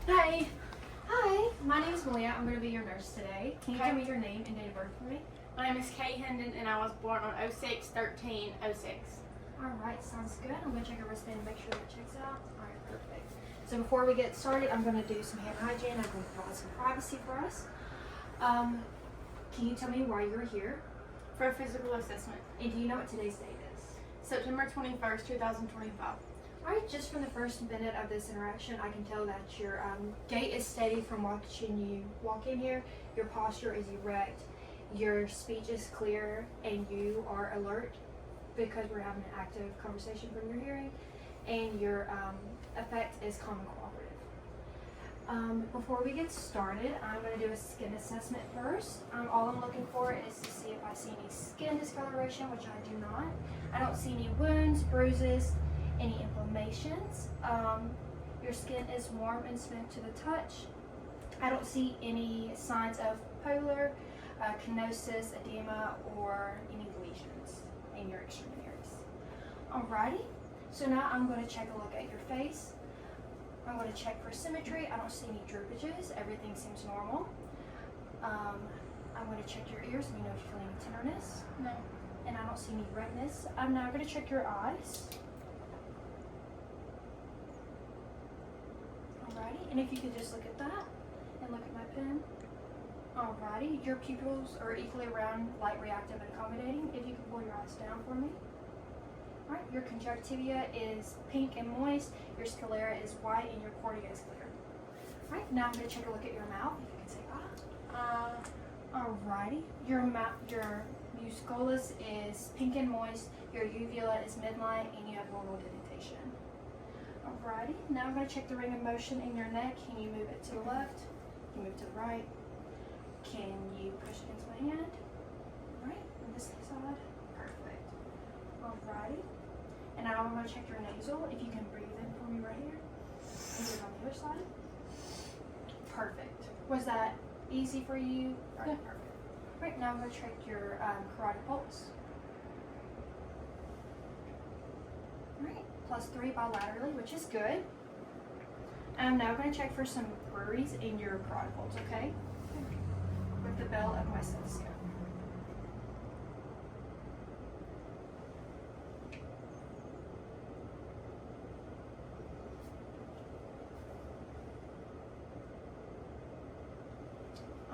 Hi. Hi, my name is Maleah. I'm going to be your nurse today. Can you Okay. tell me your name and date of birth for me? My name is Kate Hendon and I was born on 06/13/06. Alright, sounds good. I'm going to check your wristband and make sure that checks out. Alright, perfect. So before we get started, I'm going to do some hand hygiene. I'm going to provide some privacy for us. Can you tell me why you're here? For a physical assessment. And do you know what today's date is? September 21st, 2025. Alright, just from the first minute of this interaction, I can tell that your gait is steady from watching you walk in here. Your posture is erect. Your speech is clear, and you are alert because we're having an active conversation from your hearing. And your effect is calm and cooperative. Before we get started, I'm going to do a skin assessment first. All I'm looking for is to see if I see any skin discoloration, which I do not. I don't see any wounds, bruises, any inflammations. Your skin is warm and smooth to the touch. I don't see any signs of polar, kenosis, edema, or any lesions in your extremities. Alrighty, so now I'm going to check a look at your face. I'm going to check for symmetry. I don't see any droopages. Everything seems normal. I'm going to check your ears. Let me know if you feel any tenderness. No. And I don't see any redness. I'm now going to check your eyes. Alrighty, and if you could just look at that and look at my pen. Alrighty, your pupils are equally round, light, reactive, and accommodating. If you could pull your eyes down for me. Alright, your conjunctiva is pink and moist, your sclera is white, and your cornea is clear. Alright, now I'm going to check a look at your mouth, if you can say ah. Alrighty, your musculus is pink and moist, your uvula is midline, and you have normal dentation. Alrighty, now I'm going to check the ring of motion in your neck. Can you move it to the left? Can you move to the right? Can you push against my hand? Alright, on this side. Perfect. Alrighty. And now I'm going to check your nasal. If you can breathe in for me right here. And do it on the other side. Perfect. Was that easy for you? Alright, Yeah. perfect. Alright, now I'm going to check your carotid pulse. Alright, +3 bilaterally, which is good. And I'm now going to check for some worries in your carotid pulse, okay? With the bell of my stethoscope.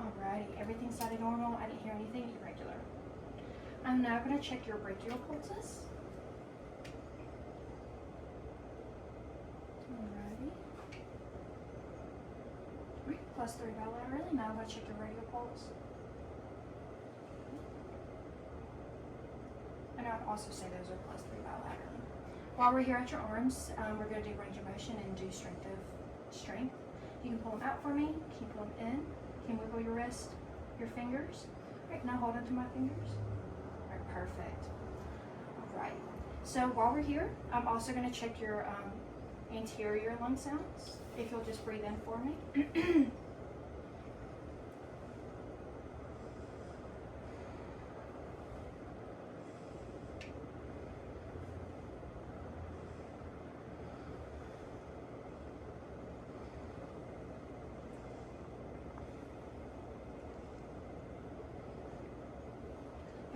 Alrighty, everything sounded normal. I didn't hear anything irregular. I'm now going to check your brachial pulses. Alrighty. +3 bilaterally. Now I'm going to check your radial pulse. And I would also say those are +3 bilaterally. While we're here at your arms, we're going to do range of motion and do strength. You can pull them out for me. Can you pull them in? Can you wiggle your wrist, your fingers? Alright, now hold onto my fingers. Alright, perfect. Alright, so while we're here, I'm also going to check your anterior lung sounds. If you'll just breathe in for me.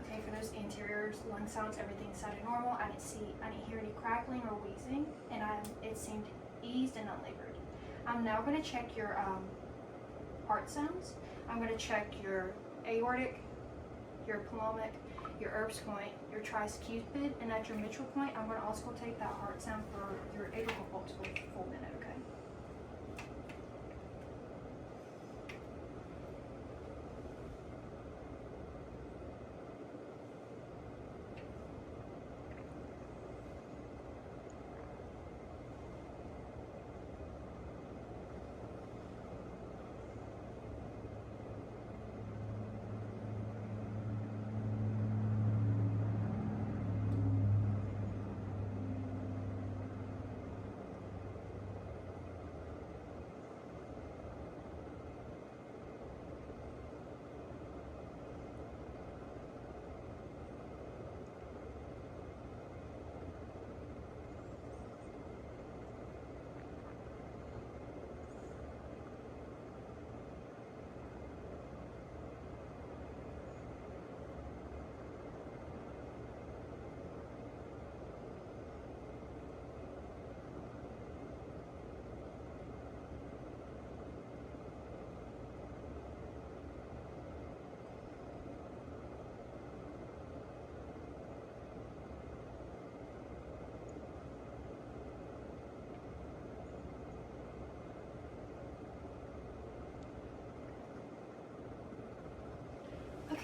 Okay, for those anterior lung sounds, everything sounded normal. I didn't hear any crackling or wheezing, and it seemed eased and unlabored. I'm now going to check your heart sounds. I'm going to check your aortic, your pulmonic, your Erb's point, your tricuspid, and at your mitral point, I'm going to also take that heart sound for your atrial pulse for a full minute, okay?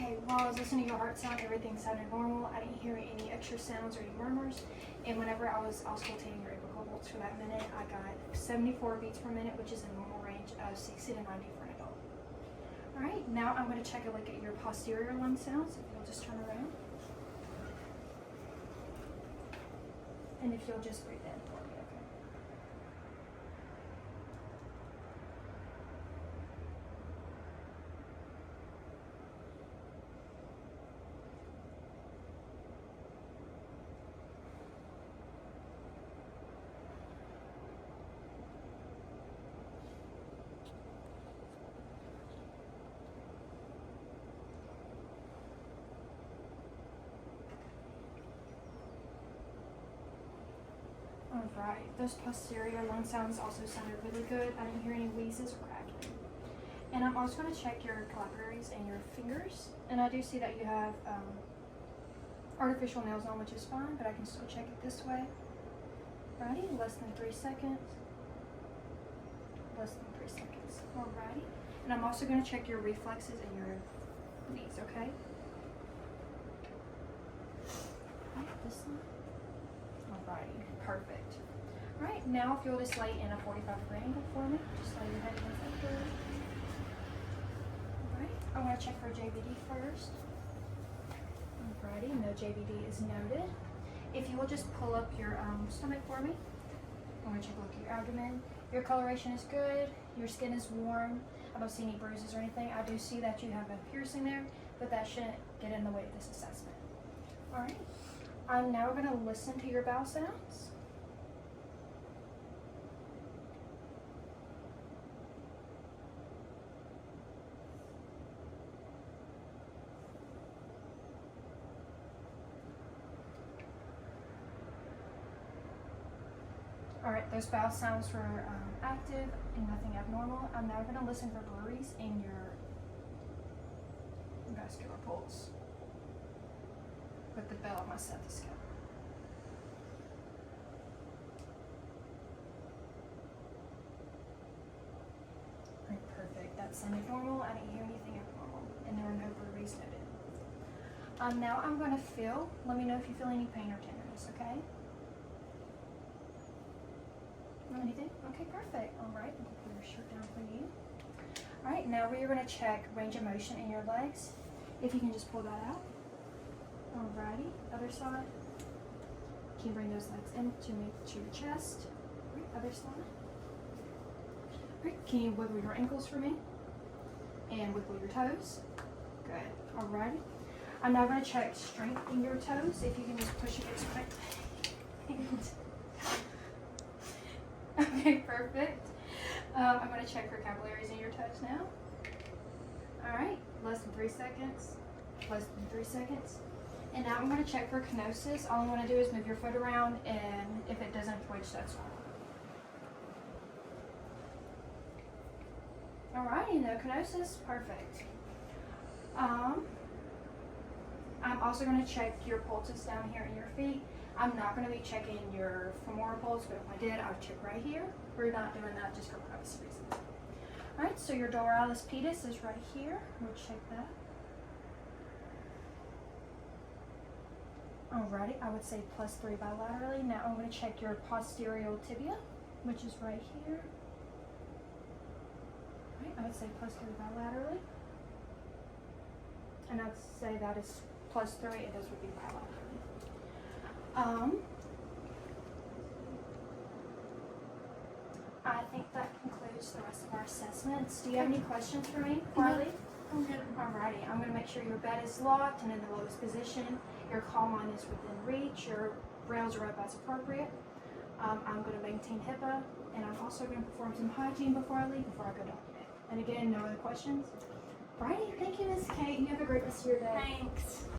Okay, while I was listening to your heart sound, everything sounded normal. I didn't hear any extra sounds or any murmurs. And whenever I was auscultating your apical bolts for that minute, I got 74 beats per minute, which is a normal range of 60 to 90 for an adult. All right, now I'm going to check a look at your posterior lung sounds. If you'll just turn around. And if you'll just breathe in for me, okay? Alright, those posterior lung sounds also sounded really good. I didn't hear any wheezes or cracking. And I'm also going to check your capillaries and your fingers. And I do see that you have artificial nails on, which is fine, but I can still check it this way. Alrighty, less than 3 seconds. Less than 3 seconds. Alrighty. And I'm also going to check your reflexes and your knees, okay? Right, this one. Alrighty, perfect. Alright, now if you'll just lay in a 45-degree angle for me, just lay your head against that door. Alright, I want to check for JVD first. Alrighty, no JVD is noted. If you will just pull up your stomach for me, I want to check a look at your abdomen. Your coloration is good, your skin is warm. I don't see any bruises or anything. I do see that you have a piercing there, but that shouldn't get in the way of this assessment. Alright. I'm now going to listen to your bowel sounds. Alright, those bowel sounds were active and nothing abnormal. I'm now going to listen for worries in your vascular pulse with the bell of my stethoscope. Right, perfect. That sounded normal. I didn't hear anything abnormal, and there were no worries noted. Now I'm going to feel. Let me know if you feel any pain or tenderness, okay? Anything? Okay, perfect. All right, I'm going to pull your shirt down for you. All right, now we're going to check range of motion in your legs. If you can just pull that out. Alrighty, other side. Can you bring those legs into your chest? Right, other side. Right, can you wiggle your ankles for me? And wiggle your toes. Good. Alrighty. I'm now going to check strength in your toes. If you can just push against my hand. Okay, perfect. I'm going to check for capillaries in your toes now. Alright, less than 3 seconds. Less than 3 seconds. And now I'm going to check for kenosis. All I want to do is move your foot around, and if it doesn't twitch, that's fine. Alrighty, no kenosis. Perfect. I'm also going to check your pulses down here in your feet. I'm not going to be checking your femoral pulse, but if I did, I would check right here. We're not doing that just for privacy reasons. Alright, so your duralis pedis is right here. We'll check that. Alrighty, I would say +3 bilaterally. Now I'm going to check your posterior tibia, which is right here. Right, I would say +3 bilaterally. And I'd say that is +3, and those would be bilaterally. I think that concludes the rest of our assessments. Do you have any questions for me before I leave? I'm good. Alrighty, I'm going to make sure your bed is locked and in the lowest position. Your call line is within reach. Your rails are up as appropriate. I'm going to maintain HIPAA, and I'm also going to perform some hygiene before I leave, before I go document. And again, no other questions? Alrighty, thank you, Miss Kate. You have a great rest of your day. Thanks.